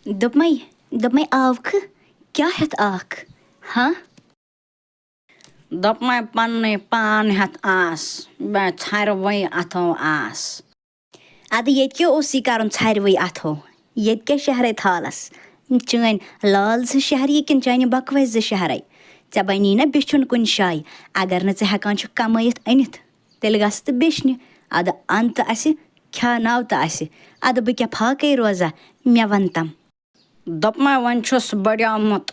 Dopmai avkh kya het ak? Huh? Dopmai panne pan het as. Be tharwai atho as. Ada yetke o sikarun tharwai atho. Yetke shahre thalas. Chain lal z shahri kin chain bakwai z shahrai. Tabanina bichun kun shay. Agar na hakan ch kamayet anit. Telgast bishni. Ada anta asi kya nauta asi. Ada bikya phake roza myavantam. Dopmai vanchus badiamut.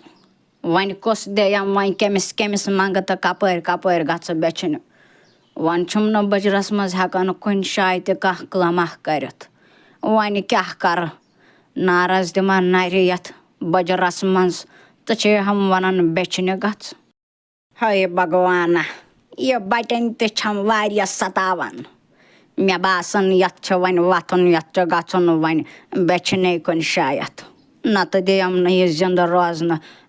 Van kos deyam van kemis mangata kapar gatsa bechinu. Van chumna bajras maz hakan kun shay te kah klamah karit. Van kyah kar. Naraz dima nariyat bajras maz tache ham vanan bechinu gats. Hay Bhagwana. Ye baten te cham variya satavan. Mya basan yatcha van vaton yatcha gatson van bechine kun shayat. Nata deyam na ye zinda rozna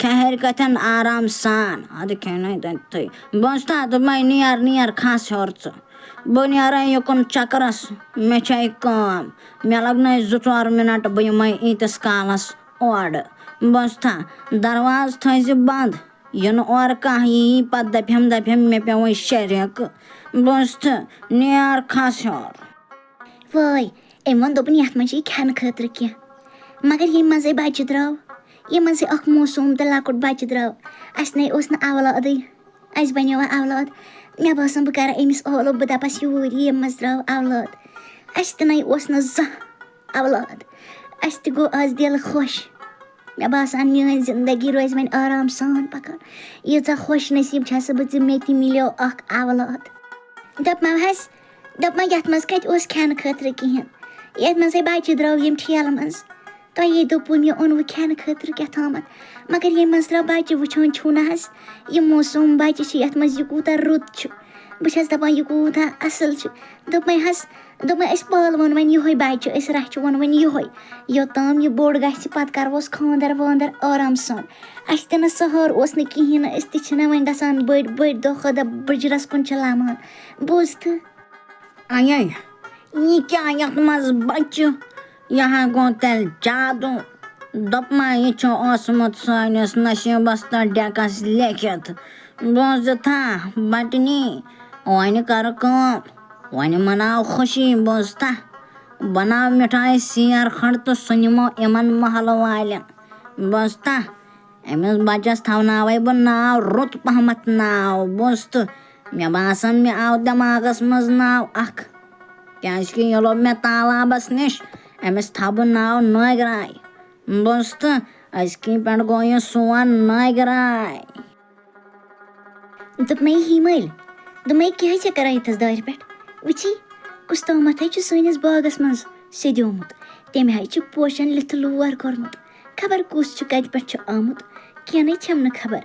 کھہر کتن آرام سان ادٕ کھٮ۪نٕے تتہِ بہٕ ٲسۍ تا دوٚپمَے نیر کھس ہیوٚر ژٕ بہٕ نیرے یُکُن چکرس مےٚ چھے کٲم مےٚ لگنَے 2-4 مِنٹ بہٕ یِمَے ییٖتِس کالس اورٕ بہٕ ٲسۍ تا دروازٕ تھٲیزِ بنٛد یِنہٕ اورٕ کانٛہہ یی پتہٕ دپٮ۪م مےٚ پیوٚوُے شریکہٕ بہٕ ٲسۍ تہٕ نیر کھس ہیوٚر وٲے أمۍ ووٚن دوٚپُن یَتھ منٛز چھِ یہِ کھٮ۪نہٕ خٲطرٕ کینٛہہ مگر ییٚمہِ منٛزٕے بچہِ درٛاو ییٚمہِ منٛزٕے اکھ موسوٗم تہٕ لۄکُٹ بچہِ درٛاو اَسہِ نَے اوس نہٕ اولادٕے اَسہِ بنیو اولاد مےٚ باسان بہٕ کرٕ أمِس ٲلو بہٕ دپس یوٗرۍ ییٚمہِ منٛز درٛاو اولاد اَسہِ تہِ نَے اوس نہٕ زانٛہہ اولاد اَسہِ تہِ گوٚو آز دِل خۄش مےٚ باسان میٲنۍ زندگی روزِ وۄنۍ آرام سان پکان ییٖژاہ خۄش نصیٖب چھَس بہٕ زِ مےٚ تہِ مِلیو اکھ اولاد دوٚپمَے یَتھ منٛز کَتہِ اوس کھٮ۪نہٕ خٲطرٕ کِہیٖنۍ یَتھ منٛزٕے بچہِ درٛاو ییٚمہِ ٹھیلہٕ منٛز تۄہے دوٚپوُ مےٚ اوٚنوُ کھٮ۪نہٕ خٲطرٕ کیٛاہ تھامَتھ مگر ییٚمہِ منٛز درٛاو بچہِ وٕچھان چھُو نہ حظ یہِ موسوٗم بچہِ چھِ یَتھ منٛز یہِ کوٗتاہ رُت چھُ بہٕ چھَس دپان یہِ کوٗتاہ اَصٕل چھُ دوٚپمَے أسۍ پالوُن وۄنۍ یِہوے بچہِ أسۍ رچھوُن وۄنۍ یِہوے یوٚتام یہِ بوٚڑ گژھِ پتہٕ کَرہوس خانٛدر وانٛدر آرام سان اَسہِ تہِ نہٕ سہارٕ اوس نہٕ کِہیٖنۍ نہٕ أسۍ تہِ چھِنہ وۄنۍ گژھان بٔڑۍ دۄہ کھۄتہٕ دۄہ بٕجرس کُن چھِ لمان بوٗزتھٕ اَیے یہِ کیٛاہ یَتھ منٛز بچہِ یہِ ہا گوٚو تیٚلہِ جادوٗ دوٚپمَے یہِ چھُ اوسمُت سٲنِس نصیٖبس تہٕ ڈٮ۪کس لیکھِتھ بوٗزتھا بٹنی وۄنۍ کرٕ کٲم وۄنۍ مناو خوشی بوٗزتھا بناو مِٹھایہِ سیر کھنٛڈ تہٕ سُہ نِمو یِمن محلہٕ والٮ۪ن بوٗزتھا أمِس بچس تھاوناوے بہٕ ناو رُت پہمتھ ناو بوٗزتھٕ مےٚ باسان مےٚ آو دٮ۪ماغس منٛز ناو اکھ کیٛازِ کہِ یہِ لوٚب مےٚ تالابس نِش أمِس تھاو بہٕ ناو ناگراے بوٗزتھٕ أزکہِ پٮ۪ٹھ گوٚو یہِ سون ناگراے دوٚپمَے ہیٖمٲلۍ دوٚپمَے کیٛاہ حظ ژےٚ کران ییٚتھس دارِ پٮ۪ٹھ وٕچھی کُس تامَتھ حظ چھُ سٲنِس باغس منٛز سیٚدیومُت تٔمۍ حظ چھُ پوشن لِتھٕ لور کوٚرمُت خبر کُس چھُ کَتہِ پٮ۪ٹھ چھُ آمُت کیٚنٛہہ نَے چھَم نہٕ خبر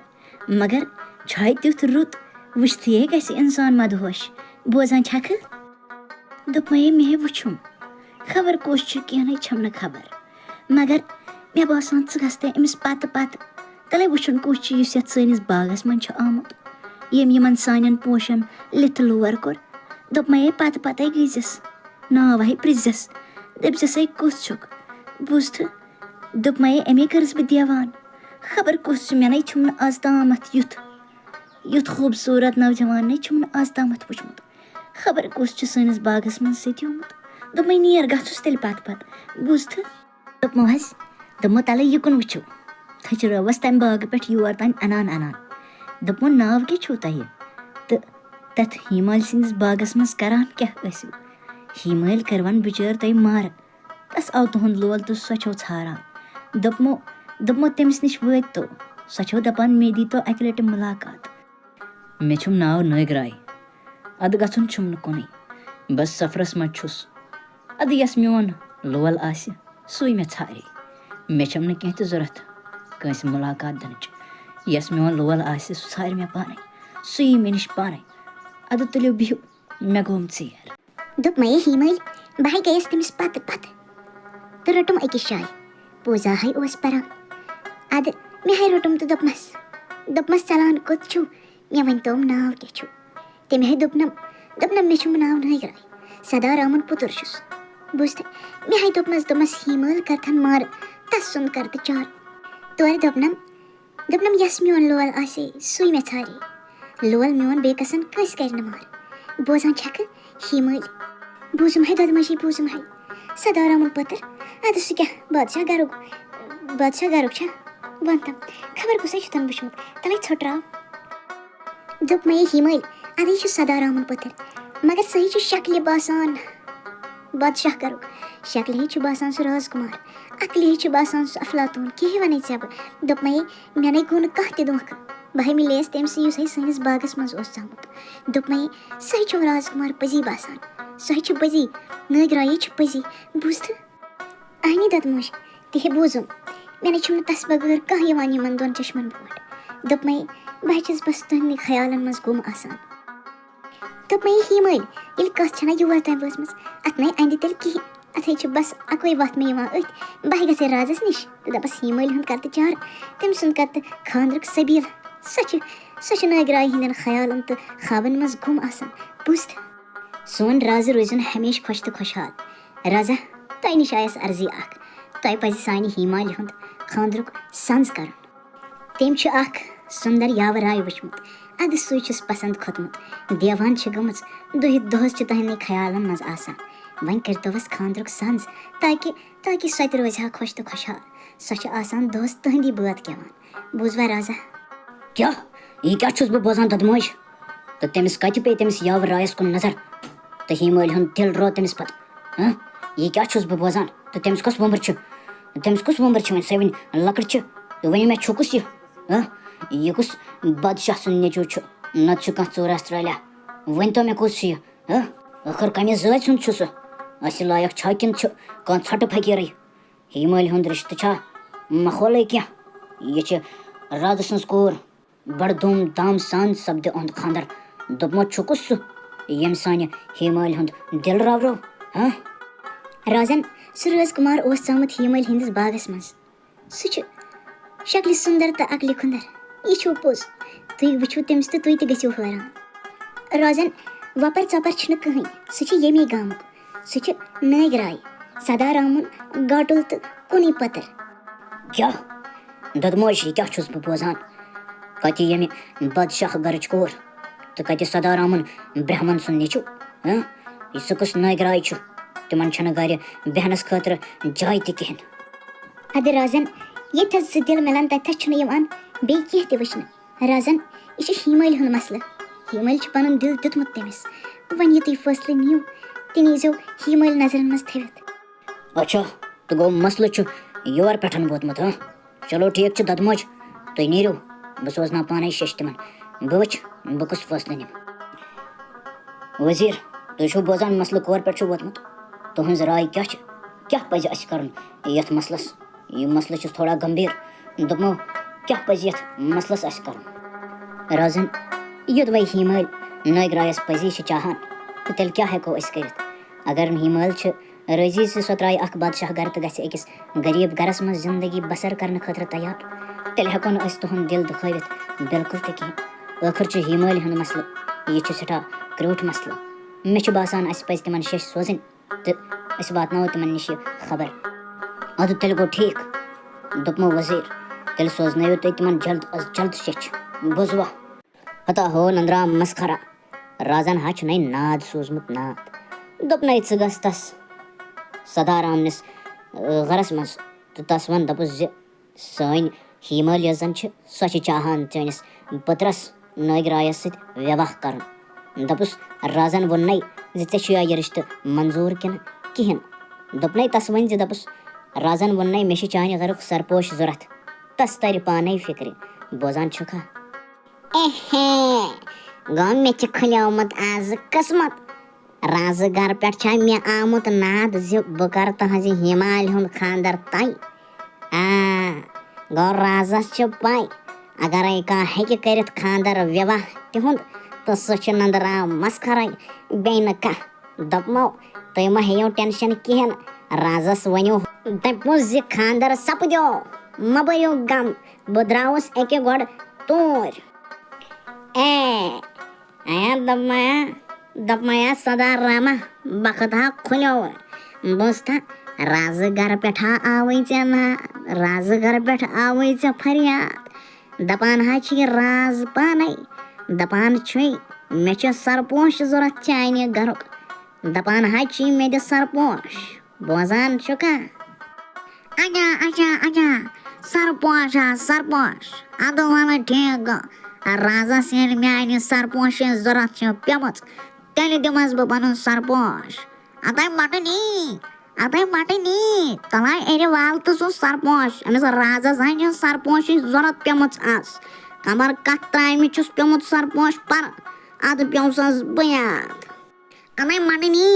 مگر چھُے تیُتھ رُت وٕچھتھٕے گژھِ اِنسان مدہوش بوزان چھکھٕ دوٚپمَے مےٚ ہے وٕچھُم خبر کُس چھُ کیٚنٛہہ نَے چھَم نہٕ خبر مگر مےٚ باسان ژٕ گژھِ تہٕ أمِس پتہٕ تَلے وٕچھُن کُس چھُ یُس یَتھ سٲنِس باغس منٛز چھُ آمُت ییٚمۍ یِمن سانٮ۪ن پوشن لِتھٕ لور کوٚر دوٚپمَے پتہٕ گٔژھِس ناوہے پرٛژھزٮ۪س دٔپزٮ۪سے کُس چھُکھ بوٗزتھٕ دوٚپمَے اَمے کٔرٕس بہٕ دیوان خبر کُس چھُ مےٚ نَے چھُم نہٕ آز تامَتھ یُتھ خوٗبصوٗرت نوجوان نَے چھُم نہٕ آز تامَتھ وٕچھمُت خبر کُس چھُ سٲنِس باغس منٛز سیٚدیومُت دوٚپمَے نیر گژھُس تیٚلہِ پتہٕ بوٗزتھٕ دوٚپمو تَلے یِکُن وٕچھو تھٔچرٲوَس تَمہِ باغہٕ پٮ۪ٹھ یور تام اَنان دوٚپمو ناو کیٛاہ چھُو تۄہہِ تہٕ تَتھ ہیٖمالہِ سٕنٛدِس باغس منٛز کران کیٛاہ ٲسِو ہیٖمٲلۍ کٔرون بِچٲر تۄہہِ مارٕ تَس آو تُہُنٛد لول تہٕ سۄ چھو ژھاران دوٚپمو تٔمِس نِش وٲتۍ تو سۄ چھو دپان مےٚ دی تو اَکہِ لَٹہِ مُلاقات مےٚ چھُم ناو ناگراے اَدٕ گژھُن چھُم نہٕ کُنُے بس سفرس منٛز چھُس اَدٕ یۄس میون لول آسہِ سُے مےٚ ژھارِ مےٚ چھَم نہٕ کیٚنٛہہ تہِ ضوٚرتھ کٲنٛسہِ مُلاقات دِنٕچ یۄس میون لول آسہِ سُہ ژھارِ مےٚ پانے سُہ یی مےٚ نِش پانے اَدٕ تُلِو بِہِو مےٚ گوٚوُم ژیر دوٚپمَے ہیٖمٲلۍ بہٕ ہَے گٔیَس تٔمِس پتہٕ تہٕ رٔٹُم أکِس جایہِ پوٗزا ہَے اوس پَران اَدٕ مےٚ ہَے روٚٹُم تہٕ دوٚپمَس ژَلان کوٚت چھُو مےٚ ؤنۍتوم ناو کیٛاہ چھُ تٔمۍ ہَے دوٚپنم مےٚ چھُم ناو ناگراے سدا رامُن پُتُر چھُس بوٗزتھٕ مےٚ ہَے دوٚپمَس ہیٖمٲلۍ کَرتھن مارٕ تَس سُنٛد کَر تہٕ چار تورٕ دوٚپنم یۄس میون لول آسے سُے مےٚ ژھارے لول میون بیٚیہِ کَسن کٲنٛسہِ کَرِ نہٕ مار بوزان چھکھٕ ہیٖمٲلۍ بوٗزُم ہے دۄدمٲجی بوٗزُم ہے سدا رامُن پٔتٕر اَدٕ سُہ کیٛاہ بادشاہ گرُک چھا وَنتم خبر کُسے چھُ تَن وٕچھمُت تَلے ژھوٚٹراو دوٚپمَے ہیٖمٲلۍ اَدٕ یہِ چھُ سدا رامُن پٔتٕر مگر صحیح چھُ شکلہِ باسان بادشاہ گرُک شکلہِ چھُ باسان سُہ رازکُمار عقلہِ چھُ باسان سُہ افلاطوٗن کیٛاہ وَنے ژےٚ بہٕ دوٚپمَے مےٚ نَے گوٚو نہٕ کانٛہہ تہِ دھوکہٕ بہٕ ہَے مِلییَس تٔمۍ سٕے یُس ہَے سٲنِس باغس منٛز اوس ژامُت دوٚپمَے سُہ ہے چھُم رازکُمار پٔزی باسان سُہ ہے چھُ پٔزی ناگرایی چھُ پٔزی بوٗزتھٕ اہنی دۄدموج تہِ ہے بوٗزُم مےٚ نَے چھُم نہٕ تَس بغٲر کانٛہہ یِوان یِمن دۄن چشمن برونٛٹھ دوٚپمَے بہٕ ہے چھَس بس تُہنٛدِ خیالن منٛز گُم آسان دوٚپمَے ہیٖمٲلۍ ییٚلہِ کَتھ چھَنا یور تام وٲژمٕژ اَتھ نَے اَندِ تیٚلہِ کِہیٖنۍ اتھے چھُ بس اکوے وتھ مےٚ یِوان أتھۍ بہٕ گژھے رازس نِش تہٕ دپس ہیٖمٲلۍ ہُنٛد کر تہٕ چار تٔمۍ سُنٛد کر تہٕ خانٛدرُک سبیٖل سۄ چھِ ناگراے ہٕنٛدٮ۪ن خیالن تہٕ خوابن منٛز گُم آسان بوٗزتھٕ سون رازٕ روزُن ہمیشہٕ خۄش تہٕ خۄشحال رازا تۄہہِ نِش آیس عرضی اکھ تۄہہِ پزِ سانہِ ہیٖمالہِ ہُنٛد خانٛدرُک سنٛز کرُن تٔمۍ چھُ اکھ سُندر یاوٕ وٕچھمُت ادٕ سُے چھُس پسنٛد کھوٚتمُت دیوان چھِ گٔمٕژ دۄہس چھِ تُہنٛدنٕے خیالن منٛز آسان وۄنۍ کٔرۍتوس خانٛدرُک سنٛز تاکہِ سۄ تہِ روزِ ہا خۄش تہٕ خۄشحال سۄ چھِ آسان دۄہس تُہنٛدی بٲتھ گٮ۪وان بوٗزوا رازا کیٛاہ یہِ کیٛاہ چھُس بہٕ بوزان دۄدموج تہٕ تٔمِس کتہِ پیٚیہِ تٔمِس یاوٕ رایس کُن نظر تہٕ ہیٖمٲلۍ ہُنٛد دِل رو تٔمِس پتہٕ یہِ کیٛاہ چھُس بہٕ بوزان تہٕ تٔمِس کۄس وۄمبٕر چھِ وۄنۍ سۄ وٕنہِ لۄکٕٹ چھِ تہٕ ؤنِو مےٚ چھُ کُس یہِ کُس بادشاہ سُنٛد نیٚچوٗ چھُ نتہٕ چھُ کانٛہہ ژوٗرا ترٛالیٛا ؤنۍتو مےٚ کُس چھُ یہِ ٲخٕر کمہِ زٲژ ہُنٛد چھُ سُہ اَسہِ لایق چھا کِنہٕ چھُ کانٛہہ ژھۄٹہٕ پھقیٖرٕے ہیٖمٲلۍ ہُنٛد رِشتہٕ چھا مخولٕے کینٛہہ یہِ چھِ رازٕ سٕنٛز کوٗر بڑٕ دوٗم دام سان سپدِ اُہُنٛد خانٛدر دوٚپمو چھُ کُس سُہ ییٚمۍ سانہِ ہیٖمٲلۍ ہُنٛد دِل راورو رازن سُہ رٲز کُمار اوس ژامُت ہیٖمٲلۍ ہٕنٛدِس باغس منٛز سُہ چھُ شکلہِ سُندر تہٕ عقلہِ کھُندر یہِ چھُو پوٚز تُہۍ وٕچھِو تٔمِس تہٕ تُہۍ تہِ گٔژھِو حٲران رازن وۄپر ژۄپر چھُنہٕ کٕہٕنۍ سُہ چھُ ییٚمی گامُک سُہ چھُ ناگراے سدارامُن گاٹُل تہٕ کُنی پتر کیٛاہ دۄدموج یہِ کیٛاہ چھُس بہٕ بوزان کتہِ ییٚمہِ بادشاہ گرٕچ کوٗر تہٕ کتہِ سدارامُن برہمن سُنٛد نیٚچوٗ یہِ سُہ کُس ناگراے چھُ تِمن چھنہٕ گرِ بیٚہنس خٲطرٕ جاے تہِ کِہینۍ ادٕ رازن ییٚتھس زٕ دِل مِلان تتھس چھُنہٕ یِوان بیٚیہِ کینٛہہ تہِ وٕچھنہٕ رازن یہِ چھُ ہیٖمٲلۍ ہُنٛد مسلہٕ ہیٖمٲلۍ چھُ پنُن دِل دیُتمُت تٔمِس وۄنۍ یہِ تُہۍ فٲصلہٕ نِیِو تہِ نیٖزیو ہیٖمٲلۍ نظرن منٛز تھٲوِتھ اچھا تہٕ گوٚو مسلہٕ چھُ یور پٮ۪ٹھ ووتمُت چلو ٹھیٖک چھُ دۄدموج تُہۍ نیٖرِو بہٕ سوزناو پانے شیٚش تِمن بہٕ وٕچھِ بہٕ کُس فٲصلہٕ نِمہٕ وزیٖر تُہۍ چھُو بوزان مسلہٕ کور پٮ۪ٹھ چھُ ووتمُت تُہنٛز راے کیٛاہ چھِ کیٛاہ پزِ اَسہِ کرُن یتھ مسلس یہِ مسلہٕ چھُ تھوڑا گمبھیٖر دوٚپمو کیٛاہ پزِ یتھ مسلس اَسہِ کرُن رازن یوٚدوے ہیٖمٲلۍ ناگرایس پزی چھِ چاہان تہٕ تیٚلہِ کیٛاہ ہٮ۪کو أسۍ کٔرِتھ اگر نہٕ ہیٖمٲلۍ چھِ رٲضی زِ سۄ ترٛایہِ اکھ بادشاہ گرٕ تہٕ گژھِ أکِس غریٖب گرس منٛز زندگی بسر کرنہٕ خٲطرٕ تیار تیٚلہِ ہٮ۪کو نہٕ أسۍ تُہُنٛد دِل دُکھٲوِتھ بِلکُل تہِ کِہینۍ ٲخٕر چھُ ہیٖمٲلۍ ہُنٛد مسلہٕ یہِ چھُ سٮ۪ٹھاہ کرٛوٗٹھ مسلہٕ مےٚ چھُ باسان اَسہِ پزِ تِمن شیٚش سوزٕنۍ تہٕ أسۍ واتناوو تِمن نِش یہِ خبر ادٕ تیٚلہِ گوٚو ٹھیٖک دوٚپمو وزیٖر تیٚلہِ سوزنٲیِو تُہۍ تِمن جلد از جلد شیٚچھ بوٗزوا ہتا ہو نندرا مسخرا رازن ہا چھُنَے ناد سوٗزمُت ناد دوٚپنَے ژٕ گژھ تس سدارامنِس گرس منٛز تہٕ تس وَن دپُس زِ سٲنۍ ہیٖمٲلۍ یۄس زن چھِ سۄ چھِ چاہان چٲنِس پٔترس نٲگرایس سۭتۍ ویواہ کرُن دپُس رازن ووٚننَے زِ ژےٚ چھُیا یہِ رِشتہٕ منظوٗر کِنہٕ کِہینۍ دوٚپنَے تس ؤنۍ زِ دپُس رازن ووٚننَے مےٚ چھِ چانہِ گرُک سرپوش ضوٚرتھ تس ترِ پانے فِکرِ بوزان چھُکھا گوٚو مےٚ چھُ کھُلیومُت آزٕ قٕسمت رازٕ گرٕ پٮ۪ٹھ چھا مےٚ آمُت ناد زِ بہٕ کرٕ تُہنٛزِ ہیٖمالہِ ہُنٛد خانٛدر تۄہہِ گوٚو رازس چھِ پاے اگرے کانٛہہ ہیٚکہِ کٔرِتھ خانٛدر وِواہ تِہُنٛد تہٕ سُہ چھُ نندرا مسخرے بیٚیہِ نہٕ کانٛہہ دوٚپمو تُہۍ مہ ہیٚیِو ٹٮ۪نشن کِہینۍ رازس ؤنِو دٔپۍموس زِ خانٛدر سپدیو مہ بٔرِو غم بہٕ درٛاوُس اَکہِ گۄڈٕ توٗرۍ دوٚپمایا سدا راما بخت ہا کھُلیو بوٗزتھا رازٕ گرٕ پٮ۪ٹھ ہا آوٕے ژےٚ ناد رازٕ گرٕ پٮ۪ٹھ آوٕے ژےٚ فریاد دپان ہا چھِ یہِ راز پانے دپان چھُے مےٚ چھُ سرپوش ضوٚرتھ چانہِ گرُک دپان ہا چھِ مےٚ دِ سرپوش بوزان چھُکھا اچھا سرپوش سرپوش ادٕ وَلہٕ ٹھیٖک گوٚو رازس ییٚلہِ میانہِ سرپوشٕچ ضوٚرتھ چھِ پیٚمٕژ تیٚلہِ دِمس بہٕ پنُن سرپوش اَتے مٹنی تَلے اَرِ وال تہٕ سُہ سرپوش أمِس رازس ہا چھِ سرپوشٕچ ضوٚرتھ پیٚمٕژ آز قمر کتھ ترامہِ چھُس پیوٚمُت سرپوش پر ادٕ پیوٚوسَس بہٕ یاد اَتے مٹنی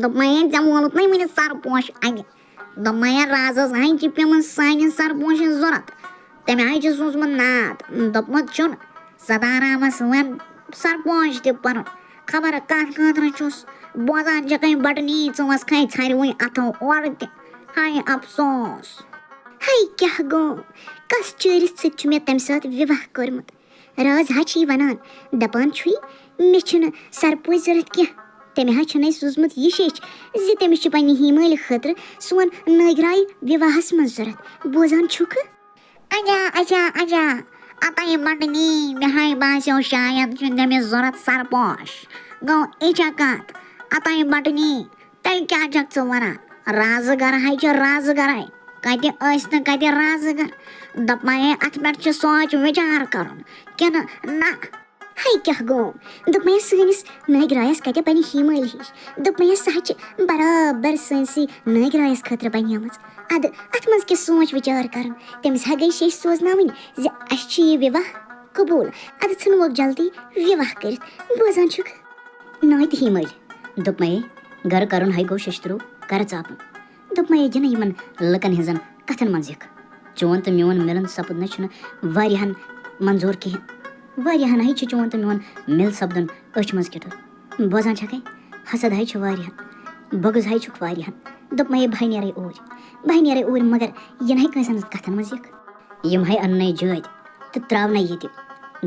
دوٚپمَے ژےٚ وولُت نَے وٕنہِ سرپوش اَتہِ دوٚپمَے رازس ہا چھِ پیٚمٕژ سانہِ سرپوشٕچ ضوٚرتھ تٔمۍ ہا چھُ سوٗزمُت ناد دوٚپمُت چھُن سدارامس وَن سرپوش تہِ پَنُن خبر کَتھ خٲطرٕ چھُس بوزان چھِ کٔمۍ بَٹنی ژٕ ٲس کھَے ژھَرِ وٕنۍ اَتھو اورٕ تہِ ہاے اَفسوس ہاے کیٛاہ گوٚو کَس چٲرِس سۭتۍ چھُ مےٚ تَمہِ ساتہٕ وِواہ کوٚرمُت راز حظ چھِ یہِ وَنان دَپان چھُے مےٚ چھُنہٕ سَرپوش ضوٚرَتھ کیٚنٛہہ تٔمۍ حظ چھُنہٕ اَسہِ سوٗزمُت یہِ شیٚچھ زِ تٔمِس چھُ پنٛنہِ ہیٖمٲلۍ خٲطرٕ سون نٲگراے وِواہَس منٛز ضوٚرَتھ بوزان چھُکھٕ اَجا اَجا اَجا اَتَے بَٹنی مےٚ ہاے باسیو شاید چھُ تٔمِس ضوٚرَتھ سَرپوش گوٚو یہِ چھا کَتھ اَتَے بَٹنی تیٚلہِ کیٛاہ چھَکھ ژٕ وَنان رازٕ گَر ہَے چھِ رازٕ گَرَے کَتہِ ٲسۍ نہٕ کَتہِ رازٕ گَر دَپمَے اَتھ پٮ۪ٹھ چھُ سونٛچ وِچار کَرُن کِنہٕ نہ ہَے کیٛاہ گوٚو دوٚپمَے سٲنِس نٲگرایَس کَتہِ بَنہِ ہیٖمٲلۍ ہِش دوٚپمَے سۄ حظ چھِ بَرابَر سٲنۍسٕے نٲگرایَس خٲطرٕ بَنیمٕژ اَدٕ اَتھ منٛز کیٛاہ سونٛچ وِچار کَرُن تٔمِس حظ گٔے شیٚچھ سوزناوٕنۍ زِ اَسہِ چھُ یہِ وِواہ قبوٗل اَدٕ ژھٕنووکھ جلدی وِواہ کٔرِتھ بوزان چھُکھ ناے تہِ ہیٖمٲلۍ دوٚپمَے گَرٕ کَرُن ہَے گوٚو شیٚشتٕروٗ کَرٕ ژاپُن دوٚپمَے یِنہٕ یِمَن لُکَن ہِنٛزَن کَتھَن منٛز یِکھ چون تہٕ میون مِلُن سَپُد نہ چھُنہٕ واریاہَن منظوٗر کِہیٖنۍ واریاہَن ہَے چھُ چون تہٕ میون مِل سَپدُن أچھ منٛز کِٹُر بوزان چھَکھَے حسد ہَے چھُ واریاہَن بغض ہَے چھُکھ واریاہَن دوٚپمَے بہٕ نیرَے اوٗرۍ مگر یِنہٕ ہَے کٲنٛسہِ ہٕنٛز کَتھَن منٛز یِکھ یِم ہَے اَننَے جٲدۍ تہٕ ترٛاونَے ییٚتہِ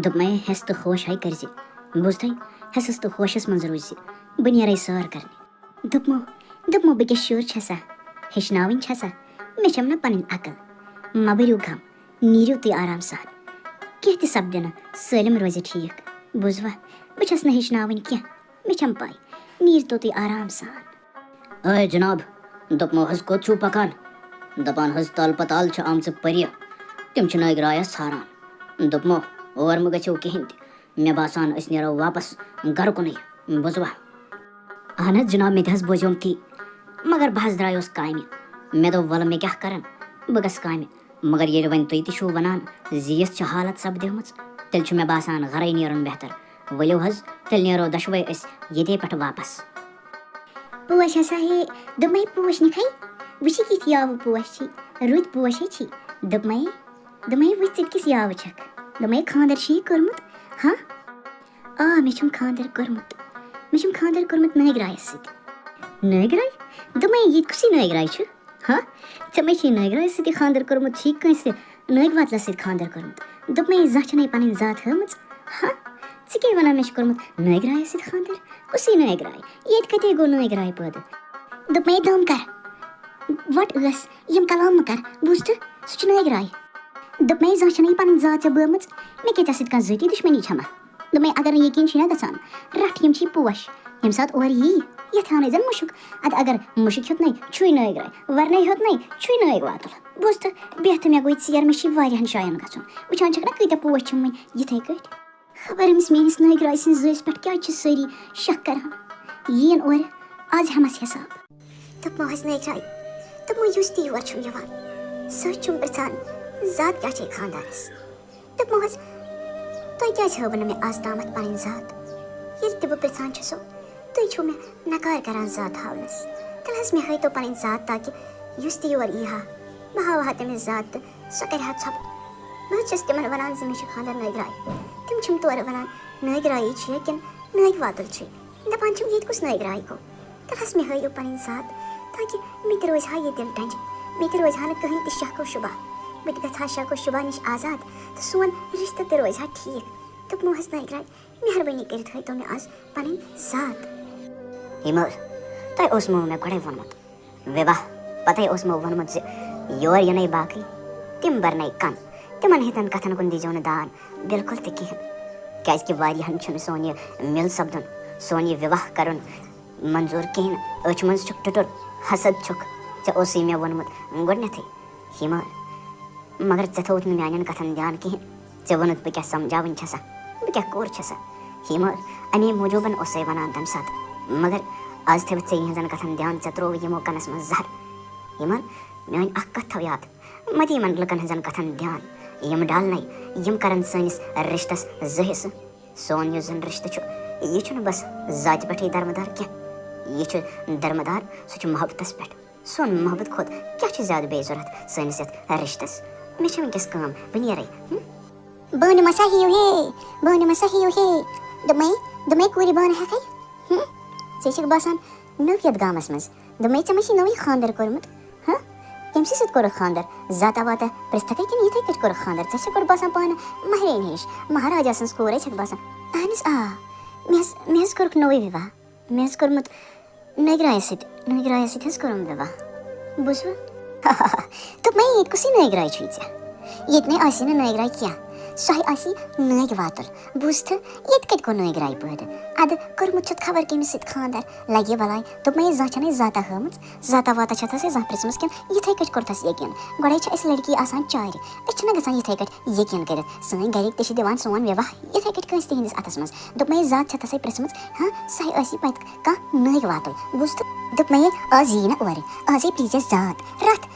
دوٚپمَے ہٮ۪س تہٕ ہوش ہَے کٔرۍزِ بوٗزتھَے ہٮ۪سَس تہٕ ہوشَس منٛز روٗزِ بہٕ نیرَے سٲر کَرنہِ دوٚپمو بہٕ کیٛاہ شُر چھَسا ہیٚچھناوٕنۍ چھَسا مےٚ چھَم نہ پَنٕنۍ عقل مہ بٔرِو غم نیٖرِو تُہۍ آرام سان کیٚنٛہہ تہِ سَپدِ نہٕ سٲلِم روزِ ٹھیٖک بوٗزوا بہٕ چھَس نہٕ ہیٚچھناوٕنۍ کیٚنٛہہ مےٚ چھَم پَے نیٖرتو تُہۍ آرام سان اے جِناب دوٚپمو حظ کوٚت چھُو پَکان دَپان حظ تال پَتال چھِ آمژٕ پٔریہِ تِم چھِ نٲگرایَس ژھاران دوٚپمو اور مہٕ گٔژھِو کِہیٖنۍ تہِ مےٚ باسان أسۍ نیرو واپَس گَرٕ کُنُے بوٗزوا اہن حظ جِناب مےٚ تہِ حظ بوزیوم تی مگر بہٕ حظ درٛایوس کامہِ مےٚ دوٚپ وَلہٕ مےٚ کیٛاہ کَرَن بہٕ گژھٕ کامہِ مگر ییٚلہِ وۄنۍ تُہۍ تہِ چھُو وَنان زِ یِژھ چھِ حالت سَپدیمٕژ تیٚلہِ چھُ مےٚ باسان گَرَے نیرُن بہتر ؤلِو حظ تیٚلہِ نیرو دۄشوَے أسۍ ییٚتے پٮ۪ٹھ واپَس پوش ہسا ہے دوٚپمَے پوش نِکھَے وٕچھِکھ یِتھ یاوٕ پوش چھی رُدۍ پوش ہے چھی دوٚپمَے وٕچھ ژٕ تہِ کِژھ یاوٕ چھَکھ دوٚپمَے خاندَر چھُے کوٚرمُت ہاں مےٚ چھُم خاندَر کوٚرمُت نٲگرایَس سۭتۍ نٲگراے دوٚپمَے ییٚتہِ کُسٕے نٲگراے چھُ ہاں ژےٚ مَے چھے نٲگرایَس سۭتی خاندَر کوٚرمُت چھی کٲنٛسہِ نٲگۍ وَتلَس سۭتۍ خاندَر کوٚرمُت دوٚپمَے زانٛہہ چھَنَے پَنٕنۍ ذات ہٲمٕژ ہاں ژٕ کیٛاہ وَنان مےٚ چھُ کوٚرمُت نٲگرایَس سۭتۍ خاندَر کُسٕے نٲگراے ییٚتہِ کَتے گوٚو نٲگراے پٲدٕ دوٚپمَے دَم کَر وَٹ ٲس یِم کَلام مہٕ کَر بوٗزتھٕ سُہ چھُ نٲگراے دوٚپمَے زانٛہہ چھَنَے پَنٕنۍ ذات ژےٚ بٲمٕژ مےٚ کیٛاہ ژےٚ سۭتۍ کانٛہہ ذٲتی دُشمنی چھَما دوٚپمَے اگر نہٕ یقیٖن چھُے نہ گژھان رَٹھ یِم چھی پوش ییٚمہِ ساتہٕ اورٕ یی یَتھ ہاونَے زَن مُشُک اَدٕ اگر مُشُک ہیوٚتنَے چھُے نٲگراے وَرنَے ہیوٚتنَے چھُے نٲگۍ واتُل بوٗزتھٕ بیٚہتہٕ مےٚ گوٚو ژیر مےٚ چھِ واریاہَن جایَن گژھُن وٕچھان چھَکھ نہ کۭتیاہ پوش چھِم وۄنۍ یِتھَے کٲٹھۍ خبر أمِس میٛٲنِس نٲگراے سٕنٛزِ زٲژ پٮ۪ٹھ کیٛازِ چھِ سٲری شک کَران یِیِن اورٕ آز ہٮ۪مَس حِساب دوٚپمو حظ نٲگراے دوٚپمو یُس تہِ یور چھُم یِوان سُہ چھُم پِرٛژھان ذات کیٛاہ چھے خاندارَس دوٚپمو حظ تۄہہِ کیٛازِ ہٲوٕ نہٕ مےٚ آز تامَتھ پَنٕنۍ ذات ییٚلہِ تہِ بہٕ پِرٛژھان چھَسو تُہۍ چھُو مےٚ نکار کَران ذات ہاونَس تیٚلہِ حظ مےٚ ہٲیتو پَنٕنۍ ذات تاکہِ یُس تہِ یور یی ہا بہٕ ہاوٕ ہا تٔمِس ذات تہٕ سۄ کَرِ ہا ژھۄپہٕ بہٕ حظ چھَس تِمَن وَنان زِ مےٚ چھُ خاندَر نٲگراے تِم چھِم تورٕ وَنان نٲگرایی چھِ کِنہٕ نٲگۍ واتُل چھُے دَپان چھِم ییٚتہِ کُس نٲگراے گوٚو تیٚلہِ حظ مےٚ ہٲیِو پَنٕنۍ ذات تاکہِ مےٚ تہِ روزِ ہا یہِ دِل ٹٮ۪نشَن مےٚ تہِ روزِ ہا نہٕ کٕہٕنۍ تہِ شک و شُبہ بہٕ تہِ گژھٕ ہا شک و شُبہ نِش آزاد تہٕ سون رِشتہٕ تہِ روزِ ہا ٹھیٖک دوٚپمو حظ نٲگراے مہربٲنی کٔرِتھ ہٲیتو مےٚ آز پَنٕنۍ ذات ہِمال تۄہہِ اوسمو مےٚ گۄڈَے ووٚنمُت وِواہ پَتَے اوسمو ووٚنمُت زِ یور یِنَے باقٕے تِم بَرنَے کَن تِمَن ہِتھٮ۪ن کَتھَن کُن دیٖزیو نہٕ دان بِلکُل تہِ کِہیٖنۍ کیٛازِکہِ واریاہَن چھُنہٕ سون یہِ مِل سَپدُن سون یہِ وِواہ کَرُن منظوٗر کِہیٖنۍ أچھ منٛز چھُکھ ٹُٹُر حسد چھُکھ ژےٚ اوسُے مےٚ ووٚنمُت گۄڈنٮ۪تھٕے ہِمال مگر ژےٚ تھووُتھ نہٕ میٛانٮ۪ن کَتھَن دھیان کِہیٖنۍ ژےٚ ووٚنُتھ بہٕ کیٛاہ سَمجاوٕنۍ چھَسا بہٕ کیٛاہ کوٗر چھَسا ہِمال اَمے موٗجوٗبَن اوسَے وَنان تَمہِ ساتہٕ مگر آز تھٲوِتھ ژےٚ یِہِنٛزَن کَتھَن دھیان ژےٚ ترٛووُتھ یِمو کَنَس منٛز زَہر ہِمال میٛٲنۍ اَکھ کَتھ تھاو یاد مہ دِ یِمَن لُکَن ہٕنٛزَن کَتھَن دھیان یِم ڈالنَے یِم کَرَن سٲنِس رِشتَس زٕ حِصہٕ سون یُس زَن رِشتہٕ چھُ یہِ چھُنہٕ بَس ذاتہِ پٮ۪ٹھٕے دَرمٕدار کیٚنٛہہ یہِ چھُ دَرمٕدار سُہ چھُ محبتَس پٮ۪ٹھ سون محبت کھۄتہٕ کیٛاہ چھُ زیادٕ بیٚیہِ ضوٚرَتھ سٲنِس یَتھ رِشتَس مےٚ چھِ وٕنۍکٮ۪س کٲم بہٕ نیرَے بہٕ نِمَسا ہِیِو ہے دوٚپمَے دوٚپمَے کوٗرِ بانہٕ ہٮ۪کَے ژےٚ چھَکھ باسان نٔو یَتھ گامَس منٛز دوٚپمَے ژےٚ ما چھُے نوٚوٕے خانٛدَر کوٚرمُت کٔمۍ سٕے سۭتۍ کوٚرُکھ خانٛدَر زاتا واتا پرٛژھتھَکَے کِنہٕ یِتھَے کٔٹھۍ کوٚرُکھ خانٛدَر ژےٚ چھَکھ گۄڈٕ باسان پانہٕ مہرٮ۪نۍ ہِش مہاراجا سٕنٛز کوٗرے چھَکھ باسان اہن حظ مےٚ حظ کوٚرُکھ نوٚوٕے وِواہ مےٚ حظ کوٚرمُت نٲگرایَس سۭتۍ حظ کوٚرُم وِواہ بوٗزوٕ دوٚپمَے ییٚتہِ کُسٕے نٲگراے چھُے ژےٚ ییٚتہِ نَے آسی نہٕ نٲگراے کینٛہہ سۄے آسی نٲگۍ واتُل بوٗزتھٕ ییٚتہِ کَتہِ گوٚو نٲگراے پٲدٕ اَدٕ کوٚرمُت چھُتھ خبر کٔمِس سۭتۍ خانٛدَر لَگے بَلاے دوٚپمَے زانٛہہ چھَنَے زاتا ہٲمٕژ زاتا واتا چھَتھَسَے زانٛہہ پِرٛژھمٕژ کِنہٕ یِتھَے کٔٹھۍ کوٚرتھَس یقیٖن گۄڈَے چھِ اَسہِ لٔڑکی آسان چارِ أسۍ چھِنہ گژھان یِتھَے کٔٹھۍ یقیٖن کٔرِتھ سٲنۍ گَرِکۍ تہِ چھِ دِوان سون وِواہ یِتھَے کٔٹھۍ کٲنٛسہِ تِہِنٛدِس اَتھَس منٛز دوٚپمَے زات چھَتھَسَے پِرٛژھمٕژ سۄے ٲسی پَتہٕ کانٛہہ نٲگۍ واتُل بوٗزتھٕ دوٚپمَے آز یی نہٕ اورٕ آزے پرٛیٖزٮ۪س زات رَٹھ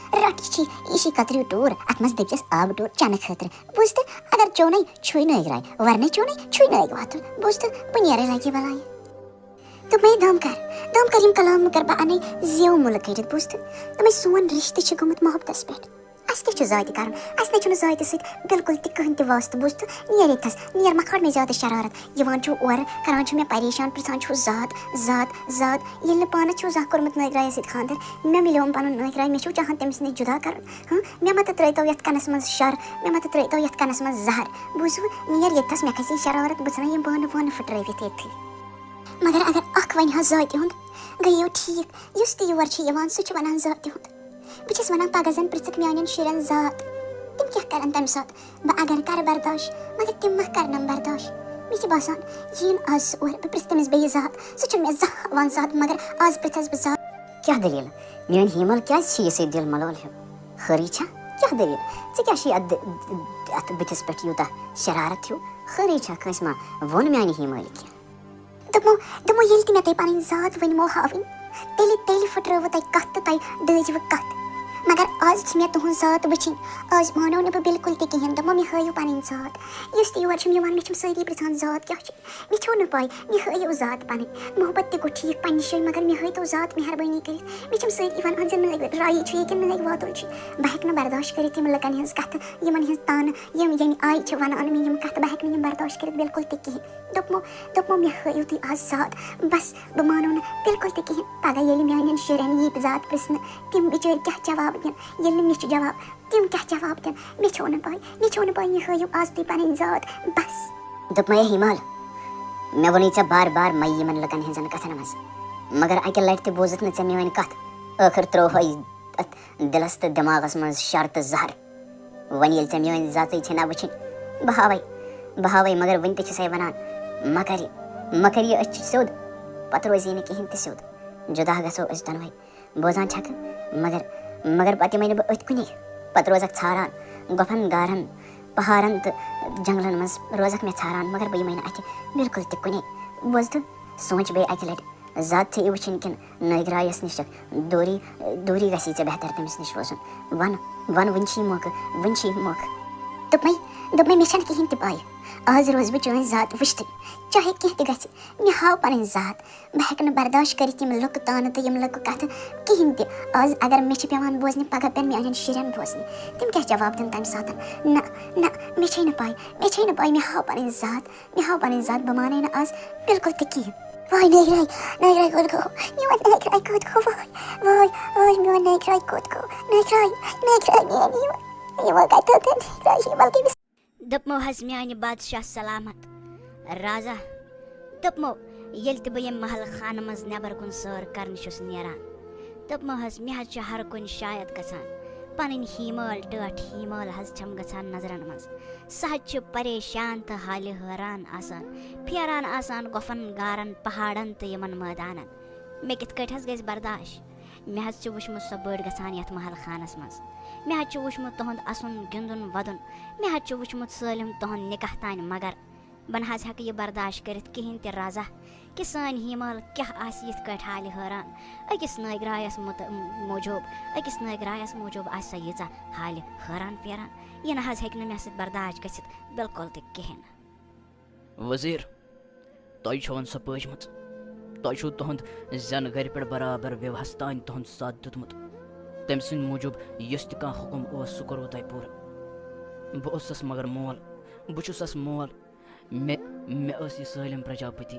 یہِ چھی کَتریوٗ ٹوٗر اَتھ منٛز دٔپۍزٮ۪س آبہٕ ٹوٗر چٮ۪نہٕ خٲطرٕ بوٗزتھٕ اگر چونے چھُے نٲگراے وَرنے چونے چھُے نٲگۍ واتُل بوٗزتھٕ بہٕ نیرے لَگہِ بَلاے دوٚپمَے دَم کَر یِم کَلام کَرٕ بہٕ اَنَے زیو مُلہٕ کٔڑِتھ بوٗزتھٕ دوٚپمَے سون رِشتہٕ چھُ گوٚمُت محبتَس پٮ۪ٹھ اَسہِ کیٛاہ چھُ زاتہِ کَرُن اَسہِ نَے چھُنہٕ زاتہِ سۭتۍ بِلکُل تہِ کٕہٕنۍ تہِ واسطہٕ بوٗزتھٕ نیر ییٚتھَس نیر مہ کھال مےٚ زیادٕ شرارت یِوان چھُو اورٕ کَران چھُ مےٚ پریشان پِرٛژھان چھُو زات ییٚلہِ نہٕ پانَس چھُو زانٛہہ کوٚرمُت نٲگرایَس سۭتۍ خانٛدَر مےٚ مِلیوم پَنُن نٲگراے مےٚ چھُو چاہان تٔمِس نِش جُدا کَرُن مےٚ مہ تہٕ ترٛٲیتو یَتھ کَنَس منٛز شَر مےٚ مہ تہٕ ترٛٲیتو یَتھ کَنَس منٛز زَہر بوٗزوٕ نیر ییٚتھَس مےٚ کھَسے شرارت بہٕ ژھٕنَے یِم بانہٕ وانہٕ پھٕٹرٲوِتھ ییٚتھی مگر اگر اَکھ وَنہِ ہا زاتہِ ہُنٛد گٔیو ٹھیٖک یُس تہِ یور چھِ یِوان سُہ چھُ وَنان زاتہِ ہُنٛد بہٕ چھَس وَنان پَگاہ زَن پِرٛژھکھ میٛانٮ۪ن شُرٮ۪ن زات تِم کیٛاہ کَرَن تَمہِ ساتہٕ بہٕ اگر کَرٕ برداش مگر تِم مہ کَرنَم برداش مےٚ چھِ باسان یِیِن آز سُہ اورٕ بہٕ پِرٛژھٕ تٔمِس بیٚیہِ زات سُہ چھُنہٕ مےٚ زانٛہہ ہاوان زات مگر آز پِرٛژھَس بہٕ زات کیٛاہ دٔلیٖل میٛٲنۍ ہیٖمَل کیٛازِ چھِ یہِ سۭتۍ دِل مَلول ہیوٗ خٲرٕے چھا کیٛاہ دٔلیٖل ژےٚ کیٛاہ چھُے اَتھ بٕتھِس پٮ۪ٹھ یوٗتاہ شرارت ہیوٗ خٲرٕے چھا کٲنٛسہِ ما ووٚن میٛانہِ ہیٖمالہِ کینٛہہ دوٚپمو ییٚلہِ تہِ مےٚ تۄہہِ پَنٕنۍ زات ؤنمو ہاوٕنۍ تیٚلہِ پھٕٹرٲوٕ تۄہہِ کَتھ تہٕ تۄہہِ دٲجوٕ کَتھ مگر آز چھِ مےٚ تُہٕنٛز زات وٕچھِنۍ آز مانو نہٕ بہٕ بِلکُل تہِ کِہیٖنۍ دوٚپمو مےٚ ہٲیِو پَنٕنۍ زات یُس تہِ یور چھُم یِوان مےٚ چھِم سٲری پِرٛژھان زات کیٛاہ چھِ مےٚ چھو نہٕ پَے مےٚ ہٲیِو زات پَنٕنۍ محبت تہِ گوٚو ٹھیٖک پنٛنہِ جایہِ مگر مےٚ ہٲیتو زات مہربٲنی کٔرِتھ مےٚ چھِم سٲری وَنان زِ نٲگۍ رایی چھُ یہِ کِنہٕ نٲگۍ واتُل چھُ بہٕ ہٮ۪کہٕ نہٕ برداش کٔرِتھ یِم لُکَن ہِنٛز کَتھٕ یِمَن ہِنٛز تانہٕ یِم ییٚمہِ آیہِ چھِ وَنان مےٚ یِم کَتھٕ بہٕ ہٮ۪کہٕ نہٕ یِم برداش کٔرِتھ بِلکُل تہِ کِہیٖنۍ دوٚپمو مےٚ ہٲیِو تُہۍ آز زات بَس بہٕ مانو نہٕ بِلکُل تہِ کِہیٖنۍ پَگاہ ییٚلہِ میٛانٮ۪ن شُرٮ۪ن یی زات پِرٛژھنہٕ تِم بِچٲرۍ کیٛاہ جواب دِنۍ ییٚلہِ نہٕ مےٚ چھُ جواب تِم کیٛاہ جواب دِنۍ مےٚ چھو نہٕ پَے مےٚ ہٲیِو آز تُہۍ پَنٕنۍ زات بَس دوٚپمَے ہیٖمال مےٚ ووٚنُے ژےٚ بار بار مَے یِمَن لُکَن ہِنٛزَن کَتھَن منٛز مگر اَکہِ لَٹہِ تہِ بوٗزُتھ نہٕ ژےٚ میٛٲنۍ کَتھ ٲخٕر ترٛووہَے اَتھ دِلَس تہٕ دٮ۪ماغَس منٛز شَر تہٕ زَہر وۄنۍ ییٚلہِ ژےٚ میٛٲنۍ زاژٕے چھے نہ وٕچھِنۍ بہٕ ہاوَے مگر وٕنہِ تہِ چھِسَے وَنان مہ کَر یہِ أسۍ چھِ سیوٚد پَتہٕ روزی نہٕ کِہیٖنۍ تہِ سیوٚد جُدا گژھو أسۍ دۄنوَے بوزان چھَکھٕ مگر پَتہٕ یِمَے نہٕ بہٕ أتھۍ کُنی پَتہٕ روزَکھ ژھاران گۄپھَن گارَن پہاڑَن تہٕ جنٛگلَن منٛز روزَکھ مےٚ ژھاران مگر بہٕ یِمَے نہٕ اَتھِ بِلکُل تہِ کُنے بوزتھٕ سونٛچ بیٚیہِ اَکہِ لَٹہِ زات ژےٚ یہِ وٕچھِنۍ کِنہٕ نٲگرایَس نِش چھَکھ دوٗری گژھی ژےٚ بہتر تٔمِس نِش روزُن وَن وٕنہِ چھی موقعہٕ دوٚپمَے مےٚ چھَنہٕ کِہیٖنۍ تہِ پَے آز روزٕ بہٕ چٲنۍ زات وٕچھتٕے چاہے کینٛہہ تہِ گژھِ مےٚ ہاو پَنٕنۍ زات بہٕ ہٮ۪کہٕ نہٕ برداش کٔرِتھ یِم لُکہٕ تانہٕ تہٕ یِم لُکہٕ کَتھٕ کِہیٖنۍ تہِ آز اگر مےٚ چھِ پٮ۪وان بوزنہِ پَگاہ پٮ۪ن میٛانٮ۪ن شُرٮ۪ن بوزنہِ تِم کیٛاہ جواب دِنۍ تَمہِ ساتہٕ نہ مےٚ چھے نہٕ پَے مےٚ ہاو پَنٕنۍ زات بہٕ مانے نہٕ آز بِلکُل تہِ کِہیٖنۍ واے نٲگراے کوٚت گوٚو میون نٲگراے کوٚت گوٚو واے میون نٲگراے کوٚت گوٚو نٲگراے میٛٲنۍ یِمو کَتہِ نٲگراے دوٚپمو حظ میٛانہِ بادشاہ سلامت رازا دوٚپمو ییٚلہِ تہِ بہٕ ییٚمہِ محلہٕ خانہٕ منٛز نٮ۪بر کُن سٲر کَرنہِ چھُس نیران دوٚپمو حظ مےٚ حظ چھُ ہر کُنہِ شاید گژھان پَنٕنۍ ہیٖمال ٹٲٹھ ہیٖمال حظ چھَم گژھان نظرَن منٛز سۄ حظ چھِ پریشان تہٕ حالہِ حٲران آسان پھیران آسان گۄپھن گارَن پہاڑَن تہٕ یِمَن مٲدانَن مےٚ کِتھ کٲٹھۍ حظ گژھِ برداش مےٚ حظ چھِ وٕچھمُت سۄ بٔڑ گژھان یَتھ محلہٕ خانَس منٛز مےٚ حظ چھُ وٕچھمُت تُہُنٛد اَسُن گِنٛدُن وَدُن مےٚ حظ چھُ وٕچھمُت سٲلِم تُہُنٛد نِکاح تانۍ مگر بہٕ نہ حظ ہٮ۪کہٕ یہِ برداش کٔرِتھ کِہیٖنۍ تہِ رازا کہِ سٲنۍ ہیٖمال کیٛاہ آسہِ یِتھ کٲٹھۍ حالہِ حٲران أکِس نٲگرایَس موٗجوٗب آسہِ سۄ ییٖژاہ حالہِ حٲران پھیران یہِ نہ حظ ہیٚکہِ نہٕ مےٚ سۭتۍ برداش گٔژھِتھ بِلکُل تہِ کِہیٖنۍ ؤزیٖر تۄہہِ چھوَن سۄ پٲجمٕژ تۄہہِ چھُو تُہُنٛد زٮ۪نہٕ گرِ پٮ۪ٹھ برابر وِوہَس تانۍ تُہُنٛد ساتھ دیُتمُت تٔمۍ سٕنٛدِ موٗجوٗب یُس تہِ کانٛہہ حُکُم اوس سُہ کوٚروٕ تۄہہِ پوٗرٕ بہٕ اوسُس مگر مول بہٕ چھُسَس مول مےٚ ٲس یہِ سٲلِم پرٛجاپٔتی